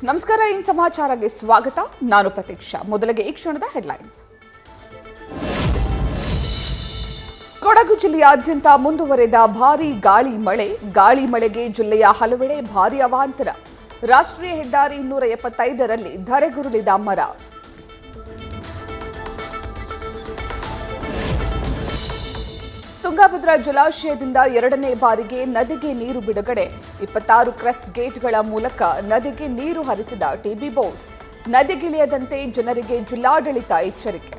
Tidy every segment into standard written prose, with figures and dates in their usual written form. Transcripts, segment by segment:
ನಮಸ್ಕಾರ, ಇನ್ ಸಮಾಚಾರಕ್ಕೆ ಸ್ವಾಗತ. ನಾನು ಪ್ರತೀಕ್ಷಾ. ಮೊದಲಿಗೆ ಈ ಕ್ಷಣದ ಹೆಡ್ಲೈನ್ಸ್. ಕೊಡಗು ಜಿಲ್ಲೆಯಾದ್ಯಂತ ಮುಂದುವರೆದ ಭಾರೀ ಗಾಳಿ ಮಳೆಗೆ ಜಿಲ್ಲೆಯ ಹಲವೆಡೆ ಭಾರೀ ಅವಾಂತರ. ರಾಷ್ಟ್ರೀಯ ಹೆದ್ದಾರಿ 275ರಲ್ಲಿ ಧರೆಗುರುಳಿದ ಮರ. ತುಂಗಭದ್ರಾ ಜಲಾಶಯದಿಂದ ಎರಡನೇ ಬಾರಿಗೆ ನದಿಗೆ ನೀರು ಬಿಡುಗಡೆ. 26 ಕ್ರಸ್ಟ್ ಗೇಟ್ಗಳ ಮೂಲಕ ನದಿಗೆ ನೀರು ಹರಿಸಿದ ಟಿಬಿ ಬೋರ್ಡ್. ನದಿಗಿಳಿಯದಂತೆ ಜನರಿಗೆ ಜಿಲ್ಲಾಡಳಿತ ಎಚ್ಚರಿಕೆ.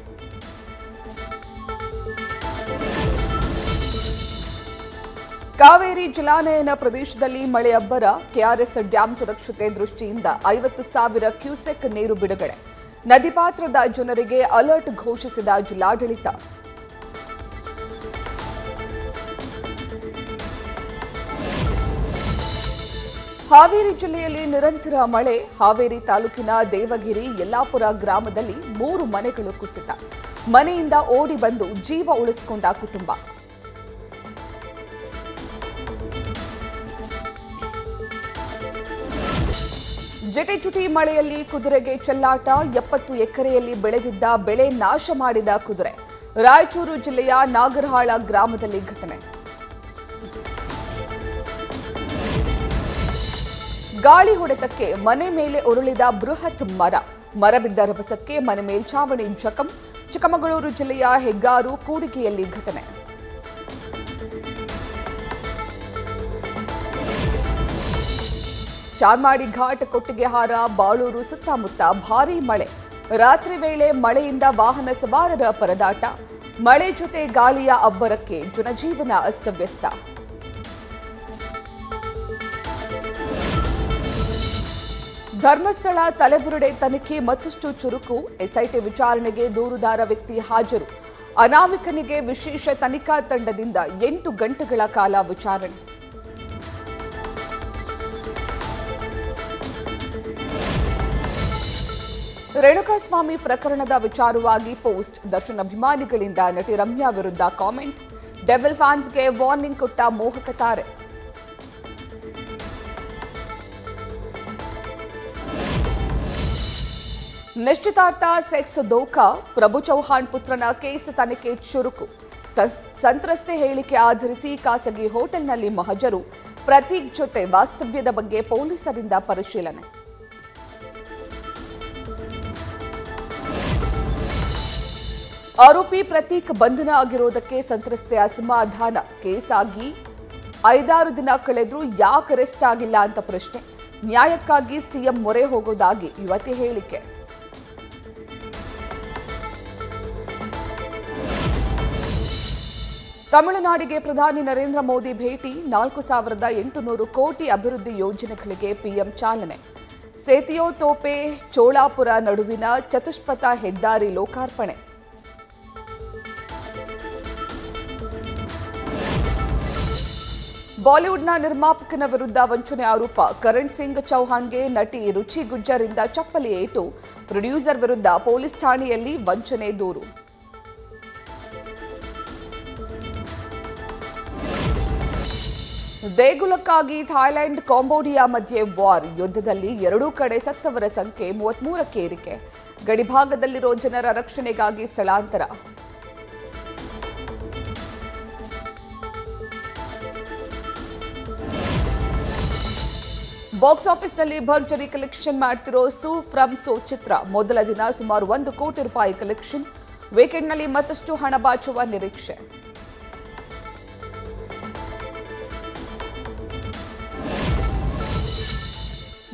ಕಾವೇರಿ ಜಲಾನಯನ ಪ್ರದೇಶದಲ್ಲಿ ಮಳೆ ಅಬ್ಬರ. ಕೆಆರ್ಎಸ್ ಡ್ಯಾಂ ಸುರಕ್ಷತೆ ದೃಷ್ಟಿಯಿಂದ 50,000 ಕ್ಯೂಸೆಕ್ ನೀರು ಬಿಡುಗಡೆ. ನದಿ ಪಾತ್ರದ ಜನರಿಗೆ ಅಲರ್ಟ್ ಘೋಷಿಸಿದ ಜಿಲ್ಲಾಡಳಿತ. ಹಾವೇರಿ ಜಿಲ್ಲೆಯಲ್ಲಿ ನಿರಂತರ ಮಳೆ. ಹಾವೇರಿ ತಾಲೂಕಿನ ದೇವಗಿರಿ ಯಲ್ಲಾಪುರ ಗ್ರಾಮದಲ್ಲಿ 3 ಮನೆಗಳು ಕುಸಿತ. ಮನೆಯಿಂದ ಓಡಿ ಬಂದು ಜೀವ ಉಳಿಸಿಕೊಂಡ ಕುಟುಂಬ. ಜಟಿಜುಟಿ ಮಳೆಯಲ್ಲಿ ಕುದುರೆಗೆ ಚೆಲ್ಲಾಟ. 70 ಎಕರೆಯಲ್ಲಿ ಬೆಳೆದಿದ್ದ ಬೆಳೆ ನಾಶ ಮಾಡಿದ ಕುದುರೆ. ರಾಯಚೂರು ಜಿಲ್ಲೆಯ ನಾಗರಹಾಳ ಗ್ರಾಮದಲ್ಲಿ ಘಟನೆ. ಗಾಳಿ ಹೊಡೆತಕ್ಕೆ ಮನೆ ಮೇಲೆ ಉರುಳಿದ ಬೃಹತ್ ಮರ ಬಿದ್ದ ರಭಸಕ್ಕೆ ಮನೆ ಮೇಲ್ಛಾವಣಿ ಜಖಂ. ಚಿಕ್ಕಮಗಳೂರು ಜಿಲ್ಲೆಯ ಹೆಗ್ಗಾರು ಕೂಡಿಗೆಯಲ್ಲಿ ಘಟನೆ. ಚಾರ್ಮಾಡಿ ಘಾಟ್, ಕೊಟ್ಟಿಗೆಹಾರ, ಬಾಳೂರು ಸುತ್ತಮುತ್ತ ಭಾರೀ ಮಳೆ. ರಾತ್ರಿ ವೇಳೆ ಮಳೆಯಿಂದ ವಾಹನ ಸವಾರರ ಪರದಾಟ. ಮಳೆ ಜೊತೆ ಗಾಳಿಯ ಅಬ್ಬರಕ್ಕೆ ಜನಜೀವನ ಅಸ್ತವ್ಯಸ್ತ. ಧರ್ಮಸ್ಥಳ ತಲೆಬುರುಡೆ ತನಿಖೆ ಮತ್ತಷ್ಟು ಚುರುಕು. ಎಸ್ಐಟಿ ವಿಚಾರಣೆಗೆ ದೂರುದಾರ ವ್ಯಕ್ತಿ ಹಾಜರು. ಅನಾಮಿಕನಿಗೆ ವಿಶೇಷ ತನಿಖಾ ತಂಡದಿಂದ 8 ಗಂಟೆಗಳ ಕಾಲ ವಿಚಾರಣೆ. ರೇಣುಕಾಸ್ವಾಮಿ ಪ್ರಕರಣದ ವಿಚಾರವಾಗಿ ಪೋಸ್ಟ್. ದರ್ಶನ್ ಅಭಿಮಾನಿಗಳಿಂದ ನಟಿ ರಮ್ಯಾ ವಿರುದ್ಧ ಕಾಮೆಂಟ್. ಡೆವಿಲ್ ಫ್ಯಾನ್ಸ್ಗೆ ವಾರ್ನಿಂಗ್ ಕೊಟ್ಟ ಮೋಹಕ ತಾರೆ. ನಿಶ್ಚಿತಾರ್ಥ ಸೆಕ್ಸ್ ದೋಖಾ. ಪ್ರಭು ಚೌಹಾಣ್ ಪುತ್ರನ ಕೇಸ್ ತನಿಖೆ ಚುರುಕು. ಸಂತ್ರಸ್ತೆ ಹೇಳಿಕೆ ಆಧರಿಸಿ ಖಾಸಗಿ ಹೋಟೆಲ್ನಲ್ಲಿ ಮಹಜರು. ಪ್ರತೀಕ್ ಜೊತೆ ವಾಸ್ತವ್ಯದ ಬಗ್ಗೆ ಪೊಲೀಸರಿಂದ ಪರಿಶೀಲನೆ. ಆರೋಪಿ ಪ್ರತೀಕ್ ಬಂಧನ ಆಗಿರುವುದಕ್ಕೆ ಸಂತ್ರಸ್ತೆ ಅಸಮಾಧಾನ. ಕೇಸ್ ಆಗಿ 5-6 ದಿನ ಕಳೆದ್ರೂ ಯಾಕೆ ಅರೆಸ್ಟ್ ಆಗಿಲ್ಲ ಅಂತ ಪ್ರಶ್ನೆ. ನ್ಯಾಯಕ್ಕಾಗಿ ಸಿಎಂ ಮೊರೆ ಹೋಗೋದಾಗಿ ಯುವತಿ ಹೇಳಿಕೆ. ತಮಿಳುನಾಡಿಗೆ ಪ್ರಧಾನಿ ನರೇಂದ್ರ ಮೋದಿ ಭೇಟಿ. 4,800 ಕೋಟಿ ಅಭಿವೃದ್ಧಿ ಯೋಜನೆಗಳಿಗೆ ಪಿಎಂ ಚಾಲನೆ. ಸೇತಿಯೋ ತೋಪೆ ಚೋಳಾಪುರ ನಡುವಿನ ಚತುಷ್ಪಥ ಹೆದ್ದಾರಿ ಲೋಕಾರ್ಪಣೆ. ಬಾಲಿವುಡ್ನ ನಿರ್ಮಾಪಕನ ವಿರುದ್ಧ ವಂಚನೆ ಆರೋಪ. ಕರಣ್ ಸಿಂಗ್ ಚೌಹಾಣ್ಗೆ ನಟಿ ರುಚಿ ಗುಜ್ಜರಿಂದ ಚಪ್ಪಲಿ ಏಟು. ಪ್ರೊಡ್ಯೂಸರ್ ವಿರುದ್ಧ ಪೊಲೀಸ್ ಠಾಣೆಯಲ್ಲಿ ವಂಚನೆ ದೂರು. ದೇಗುಲಕ್ಕಾಗಿ ಥಾಯ್ಲೆಂಡ್ ಕಾಂಬೋಡಿಯಾ ಮಧ್ಯೆ ವಾರ್. ಯುದ್ಧದಲ್ಲಿ ಎರಡೂ ಕಡೆ ಸತ್ತವರ ಸಂಖ್ಯೆ 33ಕ್ಕೆ ಏರಿಕೆ. ಗಡಿಭಾಗದಲ್ಲಿರೋ ಜನರ ರಕ್ಷಣೆಗಾಗಿ ಸ್ಥಳಾಂತರ. ಬಾಕ್ಸ್ ಆಫೀಸ್ನಲ್ಲಿ ಭರ್ಜರಿ ಕಲೆಕ್ಷನ್ ಮಾಡ್ತಿರೋ ಸೂ ಫ್ರಮ್ ಸೋ ಚಿತ್ರ. ಮೊದಲ ದಿನ ಸುಮಾರು 1 ಕೋಟಿ ರೂಪಾಯಿ ಕಲೆಕ್ಷನ್. ವೀಕೆಂಡ್ನಲ್ಲಿ ಮತ್ತಷ್ಟು ಹಣ ಬಾಚುವ ನಿರೀಕ್ಷೆ.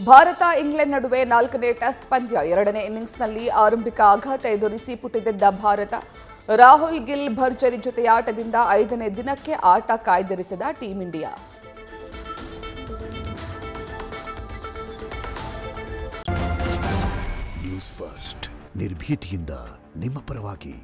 ಭಾರತ ಇಂಗ್ಲೆಂಡ್ ನಡುವೆ 4ನೇ ಟೆಸ್ಟ್ ಪಂದ್ಯ. 2ನೇ ಇನ್ನಿಂಗ್ಸ್ನಲ್ಲಿ ಆರಂಭಿಕ ಆಘಾತ ಎದುರಿಸಿ ಪುಟಿದೆದ್ದ ಭಾರತ. ರಾಹುಲ್ ಗಿಲ್ ಭರ್ಜರಿ ಜೊತೆಯಾಟದಿಂದ 5ನೇ ದಿನಕ್ಕೆ ಆಟ ಕಾಯ್ದಿರಿಸಿದ ಟೀಂ ಇಂಡಿಯಾ. ನ್ಯೂಸ್ ಫಸ್ಟ್, ನಿರ್ಭೀತಿಯಿಂದ ನಿಮ್ಮ ಪರವಾಗಿ.